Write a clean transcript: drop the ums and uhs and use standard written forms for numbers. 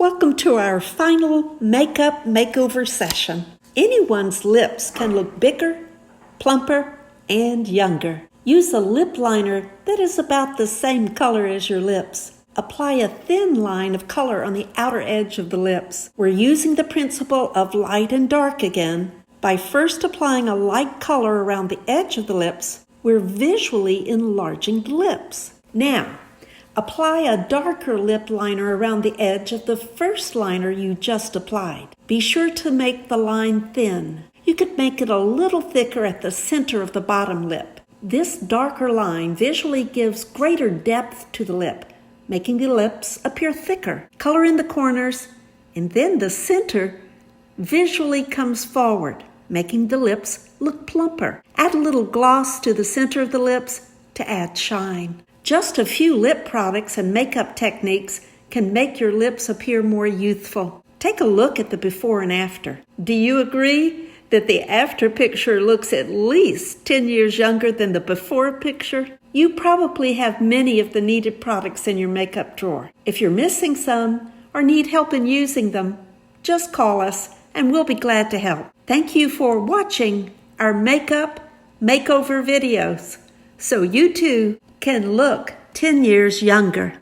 Welcome to our final makeup makeover session. Anyone's lips can look bigger, plumper, and younger. Use a lip liner that is about the same color as your lips. Apply a thin line of color on the outer edge of the lips. We're using the principle of light and dark again. By first applying a light color around the edge of the lips, we're visually enlarging the lips. Now, apply a darker lip liner around the edge of the first liner you just applied. Be sure to make the line thin. You could make it a little thicker at the center of the bottom lip. This darker line visually gives greater depth to the lip, making the lips appear thicker. Color in the corners, and then the center visually comes forward, making the lips look plumper. Add a little gloss to the center of the lips to add shine. Just a few lip products and makeup techniques can make your lips appear more youthful. Take a look at the before and after. Do you agree that the after picture looks at least 10 years younger than the before picture? You probably have many of the needed products in your makeup drawer. If you're missing some or need help in using them, just call us and we'll be glad to help. Thank you for watching our makeup makeover videos so you too can look 10 years younger.